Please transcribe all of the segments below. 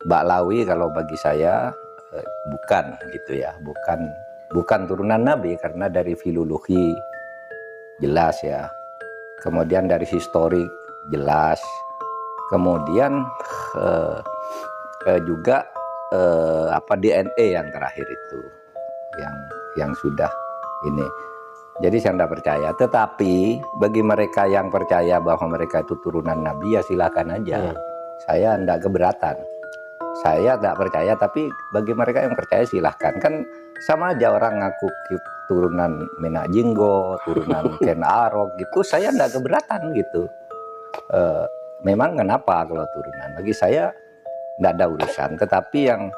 Ba'lawi kalau bagi saya bukan gitu ya, bukan turunan Nabi karena dari filologi jelas ya, kemudian dari historik jelas, kemudian juga DNA yang terakhir itu yang sudah ini. Jadi saya tidak percaya, tetapi bagi mereka yang percaya bahwa mereka itu turunan Nabi ya silakan aja. Saya tidak keberatan. Saya tidak percaya, tapi bagi mereka yang percaya silahkan. Kan sama aja orang ngaku turunan Menak Jinggo, turunan Ken Arok gitu, saya tidak keberatan gitu. Memang kenapa kalau turunan? Bagi saya tidak ada urusan. Tetapi yang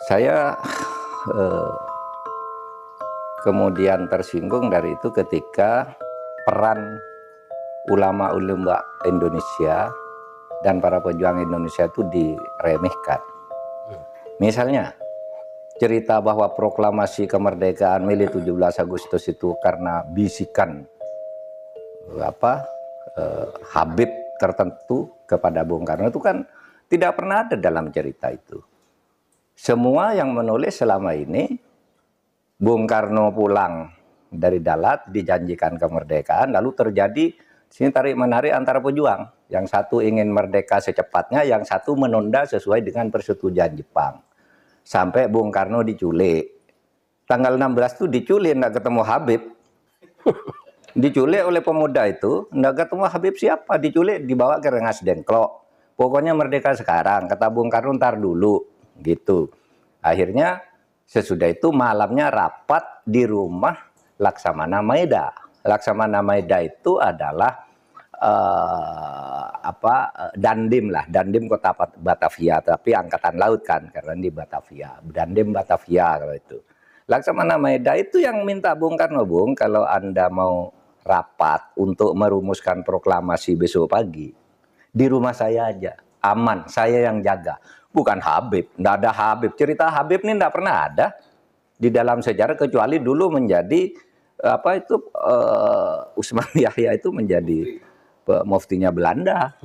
saya kemudian tersinggung dari itu ketika peran ulama-ulama Indonesia dan para pejuang Indonesia itu diremehkan. Misalnya cerita bahwa proklamasi kemerdekaan Mei 17 Agustus itu karena bisikan Habib tertentu kepada Bung Karno itu kan tidak pernah ada dalam cerita itu. Semua yang menulis selama ini Bung Karno pulang dari Dalat dijanjikan kemerdekaan, lalu terjadi sini tarik menarik antara pejuang. Yang satu ingin merdeka secepatnya, yang satu menunda sesuai dengan persetujuan Jepang. Sampai Bung Karno diculik. Tanggal 16 itu diculik, tidak ketemu Habib. Diculik oleh pemuda itu, tidak ketemu Habib siapa. Diculik, dibawa ke Rengas Dengklok. Pokoknya merdeka sekarang, kata Bung Karno ntar dulu. Gitu. Akhirnya sesudah itu malamnya rapat di rumah Laksamana Maeda. Laksamana Maeda itu adalah Dandim lah, Dandim kota Batavia, tapi angkatan laut kan, karena di Batavia, Dandim Batavia kalau itu. Laksamana Maeda itu yang minta Bung Karno, Bung, kalau Anda mau rapat untuk merumuskan proklamasi besok pagi, di rumah saya aja, aman, saya yang jaga. Bukan Habib, tidak ada Habib. Cerita Habib ini tidak pernah ada di dalam sejarah kecuali dulu menjadi Usman Yahya itu menjadi muftinya Belanda,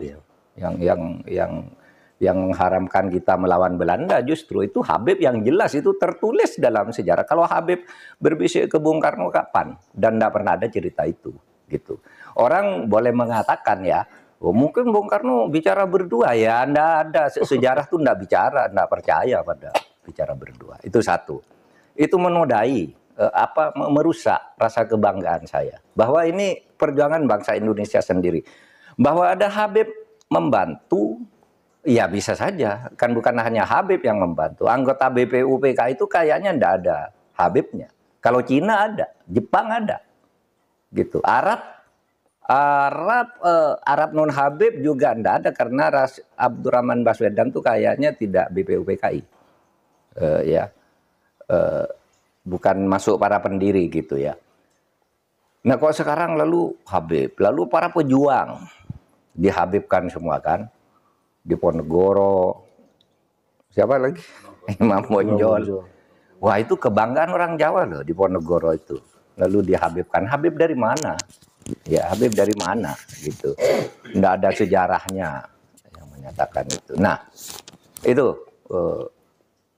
yang mengharamkan kita melawan Belanda. Justru itu Habib yang jelas itu tertulis dalam sejarah. Kalau Habib berbisik ke Bung Karno kapan? Dan tidak pernah ada cerita itu. Gitu. Orang boleh mengatakan ya, oh, mungkin Bung Karno bicara berdua ya, anda ada sejarah tuh ndak bicara, ndak percaya pada bicara berdua. Itu satu. Itu menodai merusak rasa kebanggaan saya bahwa ini perjuangan bangsa Indonesia sendiri. Bahwa ada Habib membantu, ya bisa saja. Kan bukan hanya Habib yang membantu. Anggota BPUPK itu kayaknya ndak ada Habibnya. Kalau Cina ada, Jepang ada. Gitu. Arab non Habib juga tidak ada karena Abdurrahman Baswedan tuh kayaknya tidak BPUPKI, bukan masuk para pendiri gitu ya. Nah kok sekarang lalu Habib, lalu para pejuang dihabibkan semua kan, di Ponegoro, siapa lagi? Imam Bonjol. Wah itu kebanggaan orang Jawa loh di Ponegoro itu. Lalu dihabibkan. Habib dari mana? Ya Habib dari mana gitu, nggak ada sejarahnya yang menyatakan itu. Nah itu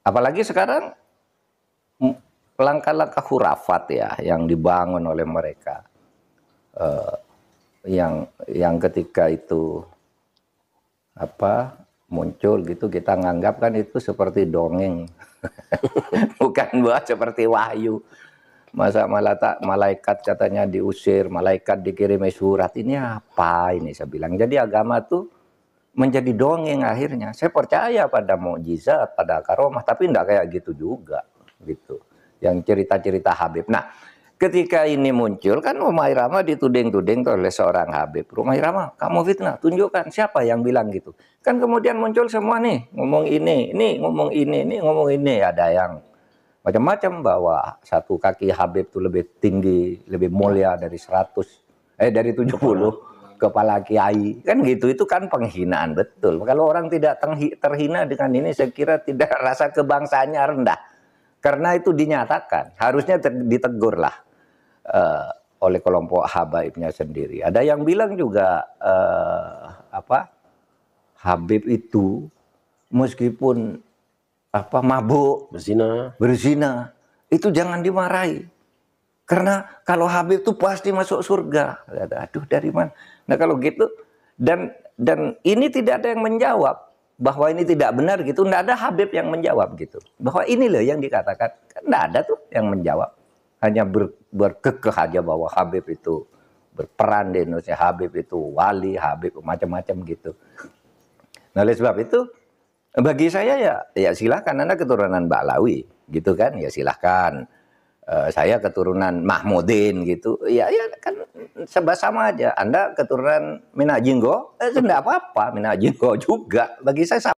apalagi sekarang langkah-langkah khurafat ya yang dibangun oleh mereka, yang ketika itu muncul gitu kita nganggap kan itu seperti dongeng bukan buat seperti wahyu. Masa malaikat katanya diusir, malaikat dikirimi surat, ini apa ini saya bilang. Jadi agama tuh menjadi dongeng akhirnya. Saya percaya pada mukjizat, pada karomah, tapi enggak kayak gitu juga gitu. Yang cerita-cerita Habib. Nah, ketika ini muncul kan Rumah Irama dituding-tuding oleh seorang Habib. Rumah Irama, kamu fitnah, tunjukkan siapa yang bilang gitu. Kan kemudian muncul semua nih, ngomong ini ngomong ini ngomong ini, ada yang macam-macam bahwa satu kaki Habib itu lebih tinggi, lebih mulia dari 70 kepala kiai. Kan gitu, itu kan penghinaan betul. Kalau orang tidak terhina dengan ini saya kira tidak rasa kebangsaannya rendah. Karena itu dinyatakan, harusnya ditegur lah oleh kelompok habaibnya sendiri. Ada yang bilang juga Habib itu meskipun mabuk, berzina, itu jangan dimarahi. Karena kalau Habib itu pasti masuk surga. Aduh, dari mana? Nah kalau gitu, dan ini tidak ada yang menjawab bahwa ini tidak benar gitu. Tidak ada Habib yang menjawab gitu. Bahwa ini loh yang dikatakan. Tidak ada tuh yang menjawab. Hanya berkekeh aja bahwa Habib itu berperan di Indonesia, Habib itu wali, Habib macam-macam gitu. Nah oleh sebab itu, bagi saya ya silakan, Anda keturunan Ba'lawi gitu kan, ya silakan. Saya keturunan Mahmudin gitu, ya kan sama aja. Anda keturunan Minang Jinggo, tidak apa-apa, Minang Jinggo juga. Bagi saya sama.